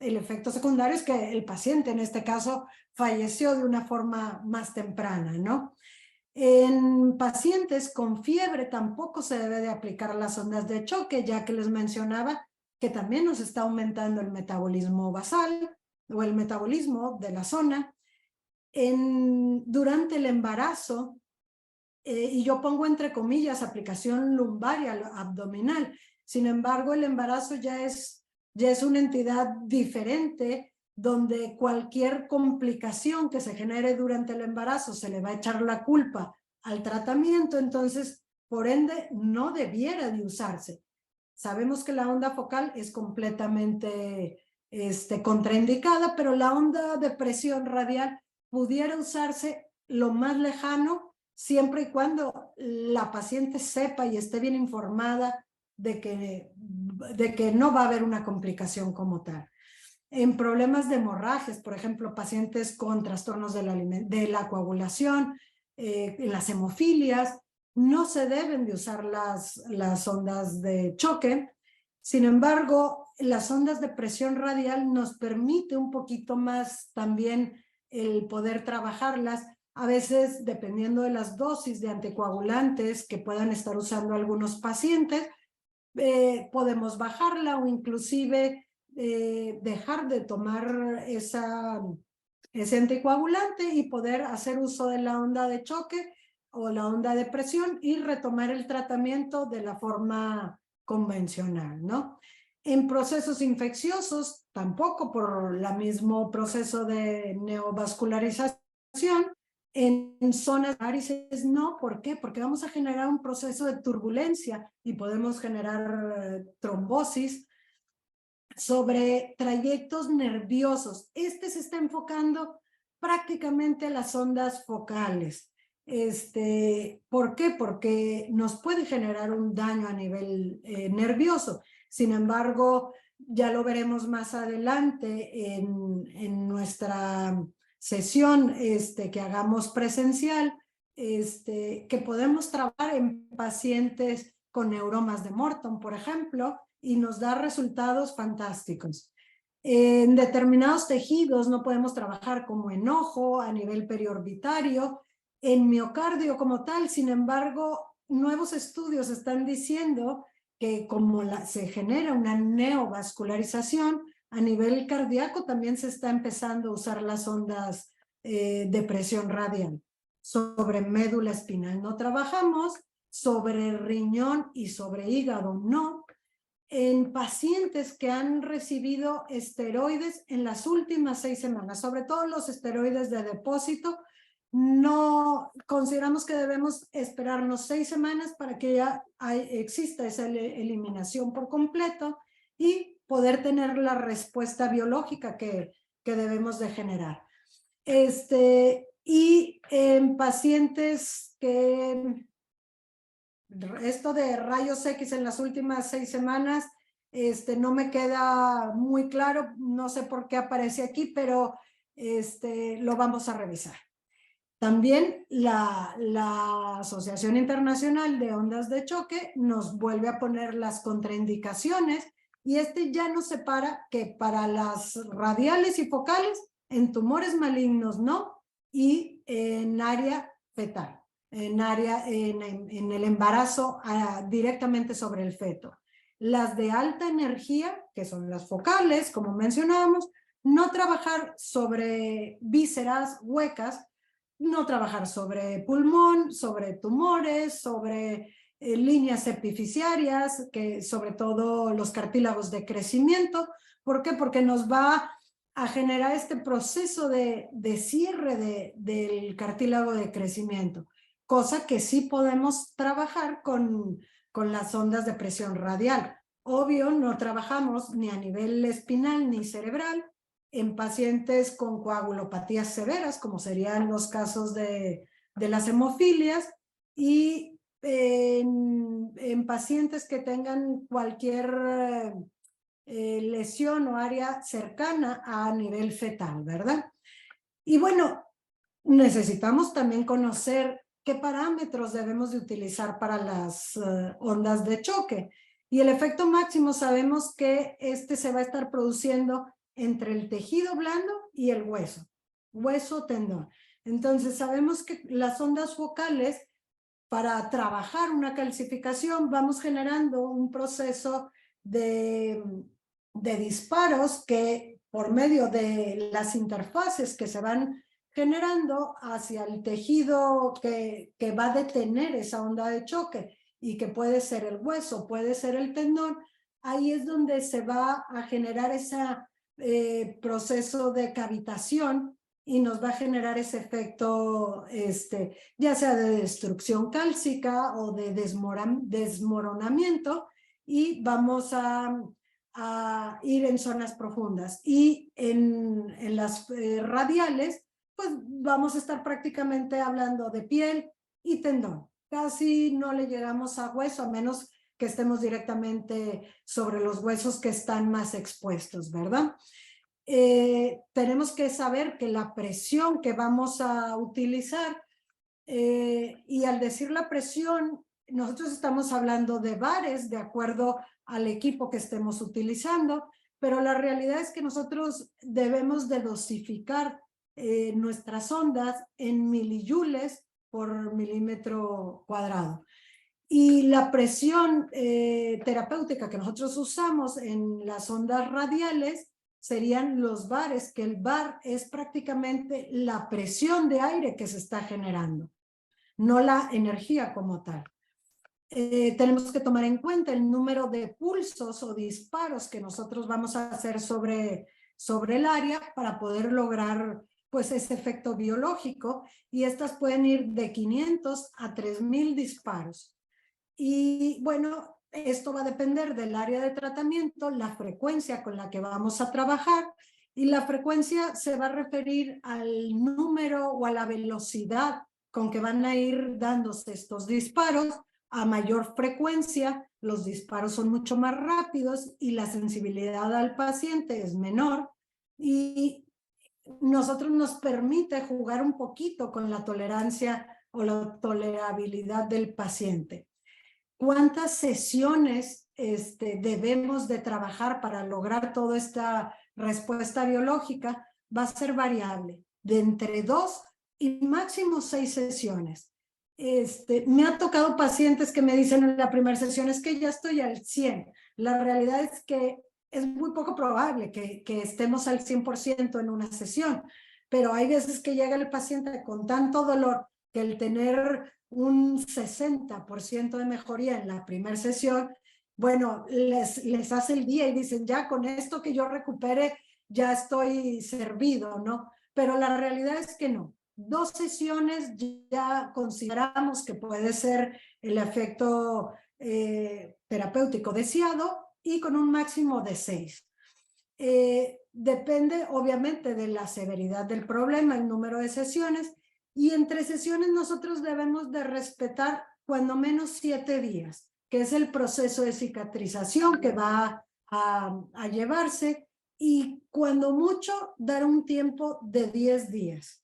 el efecto secundario es que el paciente en este caso falleció de una forma más temprana, ¿no? En pacientes con fiebre tampoco se debe de aplicar las ondas de choque, ya que les mencionaba que también nos está aumentando el metabolismo basal o el metabolismo de la zona. Durante el embarazo, y yo pongo entre comillas aplicación lumbar abdominal, sin embargo el embarazo ya es una entidad diferente donde cualquier complicación que se genere durante el embarazo se le va a echar la culpa al tratamiento, entonces por ende no debiera de usarse. Sabemos que la onda focal es completamente contraindicada, pero la onda de presión radial pudiera usarse lo más lejano siempre y cuando la paciente sepa y esté bien informada de que no va a haber una complicación como tal. En problemas de hemorragias, por ejemplo, pacientes con trastornos de la coagulación, en las hemofilias, no se deben de usar las ondas de choque. Sin embargo, las ondas de presión radial nos permite un poquito más también el poder trabajarlas. A veces, dependiendo de las dosis de anticoagulantes que puedan estar usando algunos pacientes, podemos bajarla o inclusive dejar de tomar ese anticoagulante y poder hacer uso de la onda de choque o la onda de presión y retomar el tratamiento de la forma convencional, ¿no? En procesos infecciosos, tampoco por el mismo proceso de neovascularización. En zonas varices no, ¿por qué? Porque vamos a generar un proceso de turbulencia y podemos generar trombosis sobre trayectos nerviosos. Se está enfocando prácticamente a las ondas focales. ¿Por qué? Porque nos puede generar un daño a nivel nervioso. Sin embargo, ya lo veremos más adelante en nuestra sesión que hagamos presencial, que podemos trabajar en pacientes con neuromas de Morton, por ejemplo, y nos da resultados fantásticos. En determinados tejidos no podemos trabajar como en ojo, a nivel periorbitario, en miocardio como tal. Sin embargo, nuevos estudios están diciendo que como se genera una neovascularización, a nivel cardíaco también se está empezando a usar las ondas de presión radial. Sobre médula espinal no trabajamos, sobre riñón y sobre hígado no. En pacientes que han recibido esteroides en las últimas 6 semanas, sobre todo los esteroides de depósito, no consideramos que debemos esperarnos 6 semanas para que ya exista esa eliminación por completo y poder tener la respuesta biológica que debemos de generar. Y en pacientes que esto de rayos X en las últimas 6 semanas, no me queda muy claro, no sé por qué aparece aquí, pero lo vamos a revisar. También la Asociación Internacional de Ondas de Choque nos vuelve a poner las contraindicaciones y ya nos separa que para las radiales y focales, en tumores malignos no, y en área fetal, en el embarazo directamente sobre el feto. Las de alta energía, que son las focales, como mencionábamos, no trabajar sobre vísceras huecas, no trabajar sobre pulmón, sobre tumores, sobre líneas epifisiarias, que sobre todo los cartílagos de crecimiento. ¿Por qué? Porque nos va a generar este proceso de cierre del cartílago de crecimiento, cosa que sí podemos trabajar con las ondas de presión radial. Obvio, no trabajamos ni a nivel espinal ni cerebral en pacientes con coagulopatías severas, como serían los casos de las hemofilias, y en pacientes que tengan cualquier lesión o área cercana a nivel fetal, ¿verdad? Y bueno, necesitamos también conocer qué parámetros debemos de utilizar para las ondas de choque. Y el efecto máximo sabemos que se va a estar produciendo entre el tejido blando y el hueso tendón. Entonces sabemos que las ondas focales, para trabajar una calcificación, vamos generando un proceso de disparos que por medio de las interfaces que se van generando hacia el tejido que va a detener esa onda de choque y que puede ser el hueso, puede ser el tendón, ahí es donde se va a generar ese proceso de cavitación y nos va a generar ese efecto, ya sea de destrucción cálcica o de desmoronamiento, y vamos a ir en zonas profundas. Y en las radiales, pues vamos a estar prácticamente hablando de piel y tendón. Casi no le llegamos a hueso, a menos que estemos directamente sobre los huesos que están más expuestos, ¿verdad? Tenemos que saber que la presión que vamos a utilizar, y al decir la presión, nosotros estamos hablando de bares de acuerdo al equipo que estemos utilizando, pero la realidad es que nosotros debemos de dosificar nuestras ondas en miliyules por milímetro cuadrado. Y la presión terapéutica que nosotros usamos en las ondas radiales serían los bares, que el bar es prácticamente la presión de aire que se está generando, no la energía como tal. Tenemos que tomar en cuenta el número de pulsos o disparos que nosotros vamos a hacer sobre el área para poder lograr pues ese efecto biológico, y estas pueden ir de 500 a 3000 disparos. Y bueno, esto va a depender del área de tratamiento, la frecuencia con la que vamos a trabajar, y la frecuencia se va a referir al número o a la velocidad con que van a ir dándose estos disparos. A mayor frecuencia, los disparos son mucho más rápidos y la sensibilidad al paciente es menor, y nosotros nos permite jugar un poquito con la tolerancia o la tolerabilidad del paciente. ¿Cuántas sesiones debemos de trabajar para lograr toda esta respuesta biológica? Va a ser variable, de entre 2 y máximo 6 sesiones. Me ha tocado pacientes que me dicen en la primera sesión, es que ya estoy al 100. La realidad es que es muy poco probable que estemos al 100% en una sesión, pero hay veces que llega el paciente con tanto dolor que el tener un 60% de mejoría en la primera sesión, bueno, les hace el día y dicen, ya con esto que yo recupere, ya estoy servido, ¿no? Pero la realidad es que no. 2 sesiones ya consideramos que puede ser el efecto terapéutico deseado, y con un máximo de 6. Depende obviamente de la severidad del problema, el número de sesiones, y entre sesiones nosotros debemos de respetar cuando menos 7 días, que es el proceso de cicatrización que va a llevarse, y cuando mucho dar un tiempo de 10 días.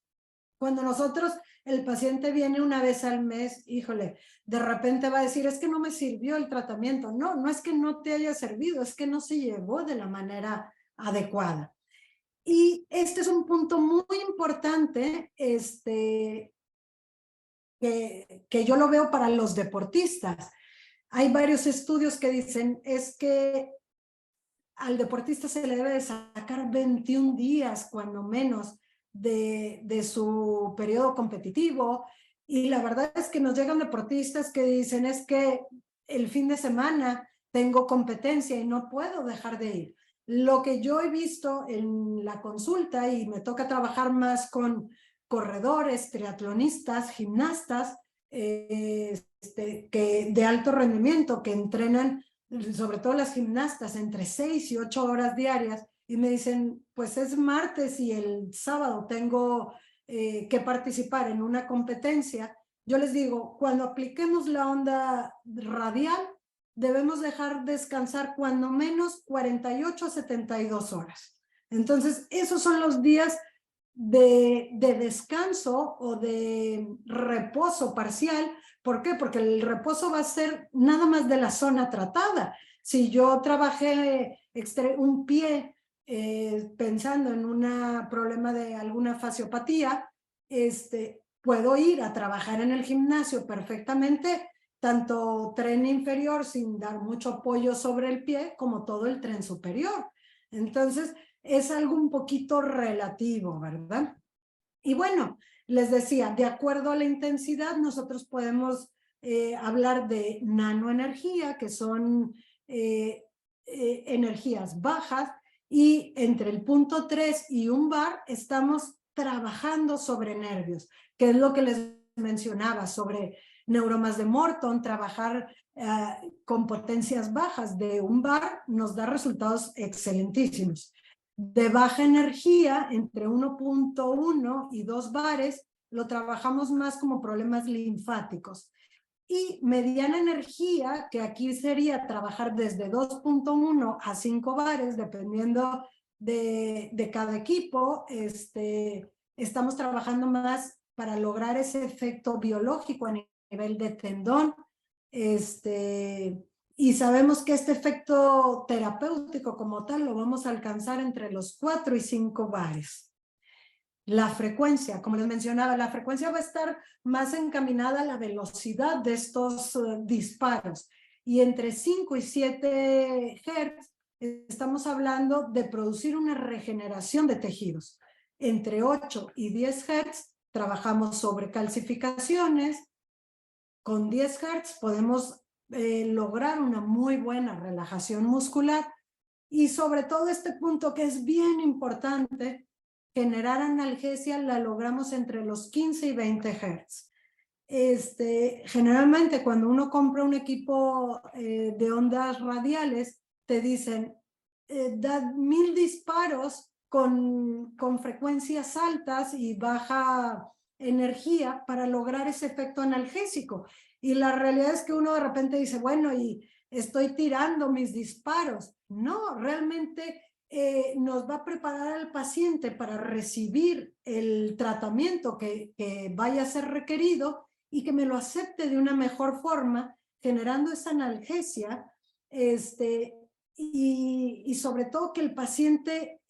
Cuando nosotros, el paciente viene una vez al mes, híjole, de repente va a decir, es que no me sirvió el tratamiento. No, no es que no te haya servido, es que no se llevó de la manera adecuada. Y este es un punto muy importante, que yo lo veo para los deportistas. Hay varios estudios que dicen, es que al deportista se le debe de sacar 21 días, cuando menos, de su periodo competitivo. Y la verdad es que nos llegan deportistas que dicen, es que el fin de semana tengo competencia y no puedo dejar de ir. Lo que yo he visto en la consulta, y me toca trabajar más con corredores, triatlonistas, gimnastas, que de alto rendimiento, que entrenan, sobre todo las gimnastas, entre 6 y 8 horas diarias, y me dicen, pues es martes y el sábado tengo que participar en una competencia. Yo les digo, cuando apliquemos la onda radial, debemos dejar descansar cuando menos 48 a 72 horas. Entonces, esos son los días de descanso o de reposo parcial. ¿Por qué? Porque el reposo va a ser nada más de la zona tratada. Si yo trabajé un pie pensando en un problema de alguna fasciopatía, puedo ir a trabajar en el gimnasio perfectamente, tanto tren inferior sin dar mucho apoyo sobre el pie, como todo el tren superior. Entonces, es algo un poquito relativo, ¿verdad? Y bueno, les decía, de acuerdo a la intensidad, nosotros podemos hablar de nanoenergía, que son energías bajas, y entre el punto 3 y 1 bar estamos trabajando sobre nervios, que es lo que les mencionaba sobre neuromas de Morton. Trabajar con potencias bajas de 1 bar nos da resultados excelentísimos. De baja energía, entre 1.1 y 2 bares, lo trabajamos más como problemas linfáticos. Y mediana energía, que aquí sería trabajar desde 2.1 a 5 bares, dependiendo de cada equipo, estamos trabajando más para lograr ese efecto biológico a nivel de tendón, y sabemos que este efecto terapéutico como tal lo vamos a alcanzar entre los 4 y 5 bares. La frecuencia, como les mencionaba, la frecuencia va a estar más encaminada a la velocidad de estos disparos. Y entre 5 y 7 Hz estamos hablando de producir una regeneración de tejidos. Entre 8 y 10 Hz trabajamos sobre calcificaciones. Con 10 Hz podemos lograr una muy buena relajación muscular. Y sobre todo este punto que es bien importante, generar analgesia, la logramos entre los 15 y 20 Hz. Generalmente cuando uno compra un equipo de ondas radiales, te dicen, da 1000 disparos con frecuencias altas y baja energía para lograr ese efecto analgésico. Y la realidad es que uno de repente dice, bueno, y estoy tirando mis disparos. No, realmente nos va a preparar al paciente para recibir el tratamiento que vaya a ser requerido, y que me lo acepte de una mejor forma, generando esa analgesia, y sobre todo que el paciente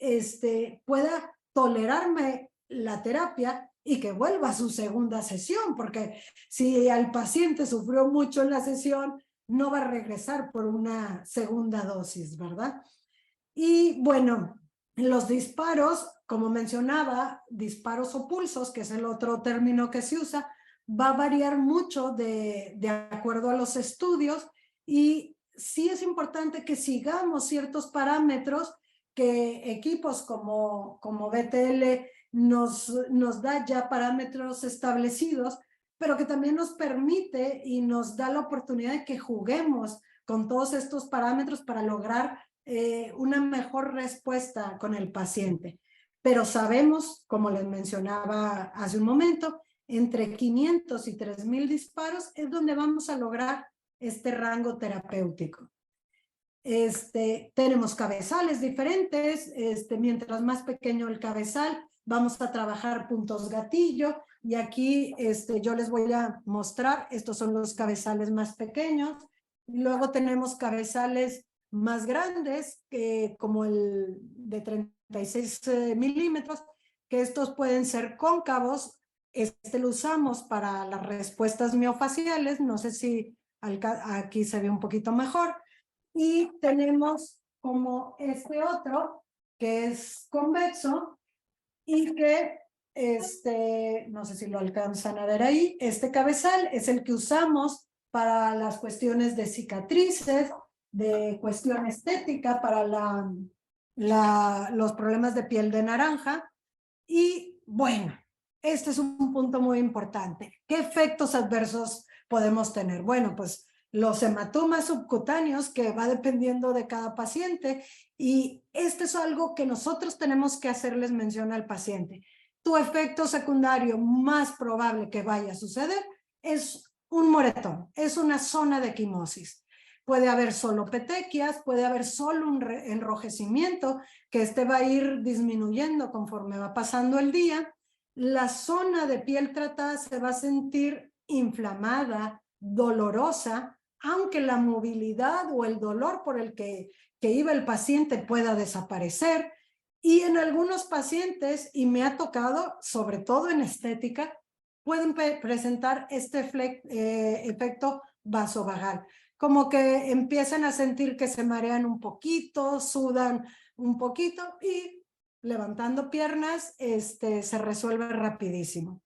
pueda tolerarme la terapia y que vuelva a su segunda sesión, porque si al paciente sufrió mucho en la sesión, no va a regresar por una segunda dosis, ¿verdad? Y bueno, los disparos, como mencionaba, disparos o pulsos, que es el otro término que se usa, va a variar mucho de acuerdo a los estudios, y sí es importante que sigamos ciertos parámetros que equipos como BTL nos da ya parámetros establecidos, pero que también nos permite y nos da la oportunidad de que juguemos con todos estos parámetros para lograr una mejor respuesta con el paciente. Pero sabemos, como les mencionaba hace un momento, entre 500 y 3000 disparos es donde vamos a lograr este rango terapéutico. Tenemos cabezales diferentes, mientras más pequeño el cabezal, vamos a trabajar puntos gatillo y aquí yo les voy a mostrar, estos son los cabezales más pequeños, luego tenemos cabezales más grandes, como el de 36 milímetros, que estos pueden ser cóncavos. Lo usamos para las respuestas miofaciales, no sé si aquí se ve un poquito mejor, y tenemos como este otro, que es convexo, y que no sé si lo alcanzan a ver ahí, este cabezal es el que usamos para las cuestiones de cicatrices, de cuestión estética, para los problemas de piel de naranja. Y bueno, este es un punto muy importante. ¿Qué efectos adversos podemos tener? Bueno, pues los hematomas subcutáneos, que va dependiendo de cada paciente, y este es algo que nosotros tenemos que hacerles mención al paciente. Tu efecto secundario más probable que vaya a suceder es un moretón, es una zona de quimosis. Puede haber solo petequias, puede haber solo un enrojecimiento, que va a ir disminuyendo conforme va pasando el día. La zona de piel tratada se va a sentir inflamada, dolorosa, aunque la movilidad o el dolor por el que iba el paciente pueda desaparecer. Y en algunos pacientes, y me ha tocado, sobre todo en estética, pueden presentar este efecto vasovagal, como que empiezan a sentir que se marean un poquito, sudan un poquito y levantando piernas se resuelve rapidísimo.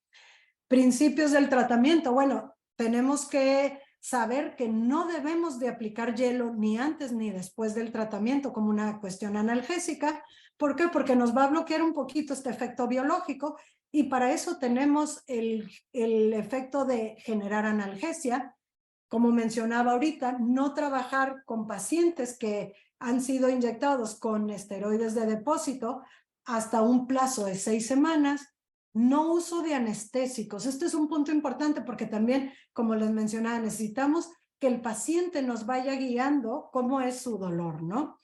Principios del tratamiento. Bueno, tenemos que saber que no debemos de aplicar hielo ni antes ni después del tratamiento como una cuestión analgésica. ¿Por qué? Porque nos va a bloquear un poquito este efecto biológico y para eso tenemos el efecto de generar analgesia. Como mencionaba ahorita, no trabajar con pacientes que han sido inyectados con esteroides de depósito hasta un plazo de 6 semanas. No uso de anestésicos. Este es un punto importante porque también, como les mencionaba, necesitamos que el paciente nos vaya guiando cómo es su dolor, ¿no?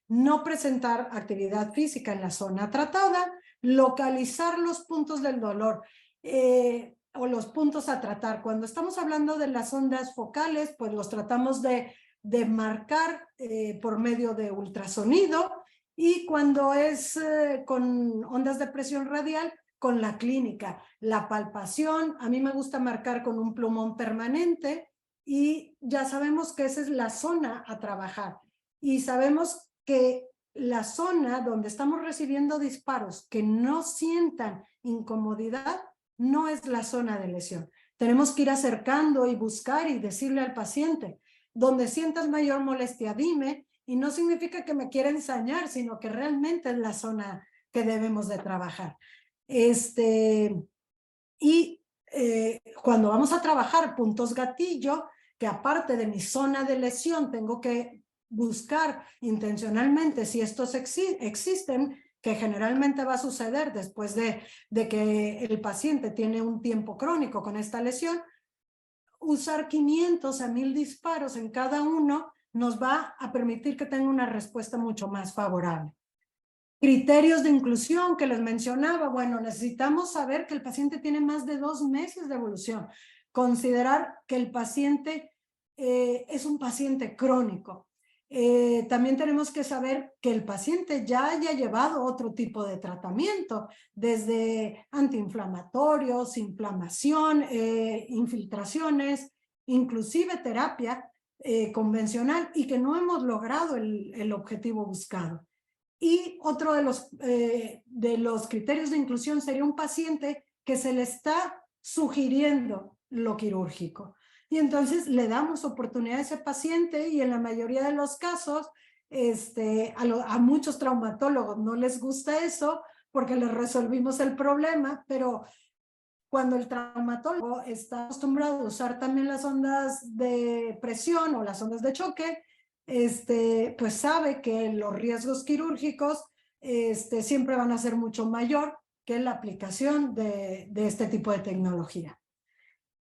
No presentar actividad física en la zona tratada, localizar los puntos del dolor o los puntos a tratar. Cuando estamos hablando de las ondas focales, pues los tratamos de marcar por medio de ultrasonido, y cuando es con ondas de presión radial, con la clínica. La palpación, a mí me gusta marcar con un plumón permanente y ya sabemos que esa es la zona a trabajar. Y sabemos que la zona donde estamos recibiendo disparos que no sientan incomodidad no es la zona de lesión. Tenemos que ir acercando y buscar y decirle al paciente, donde sientas mayor molestia, dime, y no significa que me quiera ensañar, sino que realmente es la zona que debemos de trabajar. Cuando vamos a trabajar puntos gatillo, que aparte de mi zona de lesión tengo que buscar intencionalmente si estos existen, que generalmente va a suceder después de que el paciente tiene un tiempo crónico con esta lesión, usar 500 a 1000 disparos en cada uno nos va a permitir que tenga una respuesta mucho más favorable. Criterios de inclusión que les mencionaba. Bueno, necesitamos saber que el paciente tiene más de 2 meses de evolución. Considerar que el paciente es un paciente crónico. También tenemos que saber que el paciente ya haya llevado otro tipo de tratamiento, desde antiinflamatorios, inflamación, infiltraciones, inclusive terapia convencional, y que no hemos logrado el objetivo buscado. Y otro de los criterios de inclusión sería un paciente que se le está sugiriendo lo quirúrgico. Y entonces le damos oportunidad a ese paciente, y en la mayoría de los casos a muchos traumatólogos no les gusta eso porque les resolvimos el problema, pero cuando el traumatólogo está acostumbrado a usar también las ondas de presión o las ondas de choque, pues sabe que los riesgos quirúrgicos siempre van a ser mucho mayor que la aplicación de este tipo de tecnología.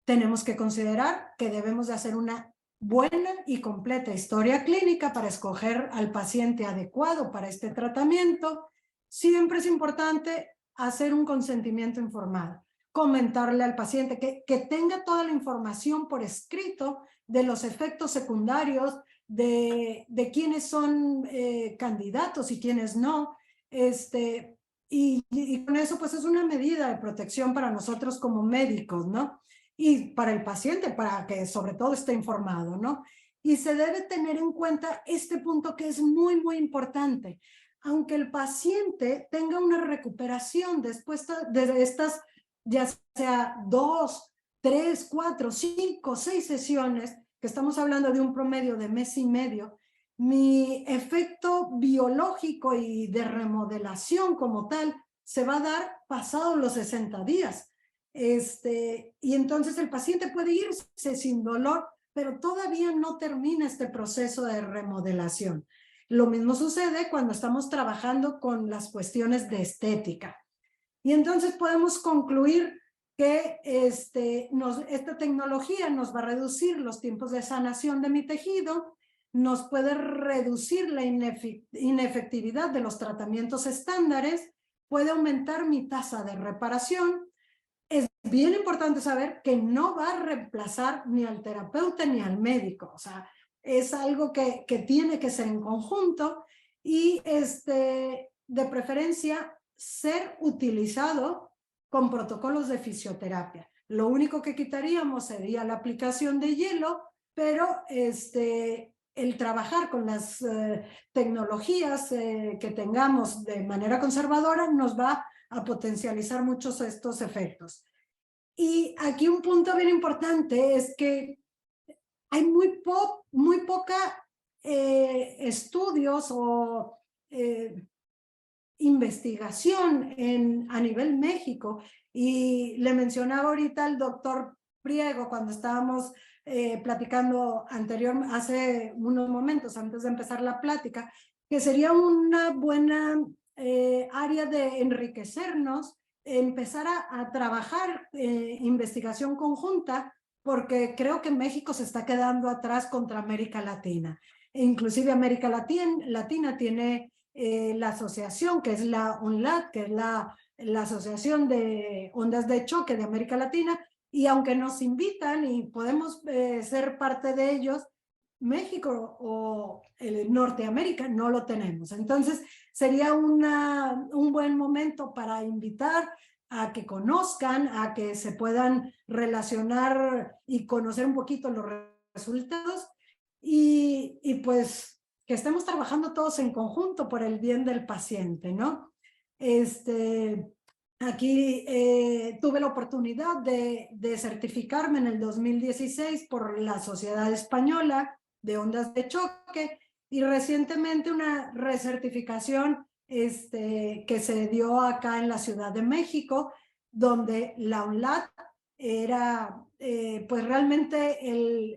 Tenemos que considerar que debemos de hacer una buena y completa historia clínica para escoger al paciente adecuado para este tratamiento. Siempre es importante hacer un consentimiento informado, comentarle al paciente que tenga toda la información por escrito de los efectos secundarios, de quiénes son candidatos y quiénes no, y con eso pues es una medida de protección para nosotros como médicos, ¿no? Y para el paciente, para que sobre todo esté informado, ¿no? Y se debe tener en cuenta este punto que es muy, muy importante. Aunque el paciente tenga una recuperación después de estas, ya sea 2, 3, 4, 5, 6 sesiones, que estamos hablando de un promedio de mes y medio, mi efecto biológico y de remodelación como tal se va a dar pasados los 60 días. Y entonces el paciente puede irse sin dolor, pero todavía no termina este proceso de remodelación. Lo mismo sucede cuando estamos trabajando con las cuestiones de estética. Y entonces podemos concluir que esta tecnología nos va a reducir los tiempos de sanación de mi tejido, nos puede reducir la inefectividad de los tratamientos estándares, puede aumentar mi tasa de reparación. Es bien importante saber que no va a reemplazar ni al terapeuta ni al médico, o sea, es algo que tiene que ser en conjunto y de preferencia ser utilizado con protocolos de fisioterapia. Lo único que quitaríamos sería la aplicación de hielo, pero el trabajar con las tecnologías que tengamos de manera conservadora nos va a potencializar muchos estos efectos. Y aquí un punto bien importante es que hay muy poca estudios o investigación a nivel México. Y le mencionaba ahorita al doctor Priego cuando estábamos platicando hace unos momentos antes de empezar la plática, que sería una buena área de enriquecernos, empezar a trabajar investigación conjunta, porque creo que México se está quedando atrás contra América Latina. E inclusive América Latina tiene la asociación, que es la UNLAD, que es la Asociación de Ondas de Choque de América Latina, y aunque nos invitan y podemos ser parte de ellos, México o Norteamérica no lo tenemos. Entonces sería un buen momento para invitar a que conozcan, a que se puedan relacionar y conocer un poquito los resultados y pues que estemos trabajando todos en conjunto por el bien del paciente, ¿no? Aquí tuve la oportunidad de certificarme en el 2016 por la Sociedad Española de Ondas de Choque y recientemente una recertificación que se dio acá en la Ciudad de México, donde la UNLAD era pues realmente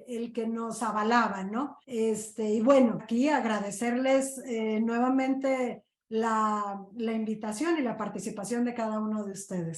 el que nos avalaba, ¿no? Y bueno, aquí agradecerles nuevamente la invitación y la participación de cada uno de ustedes.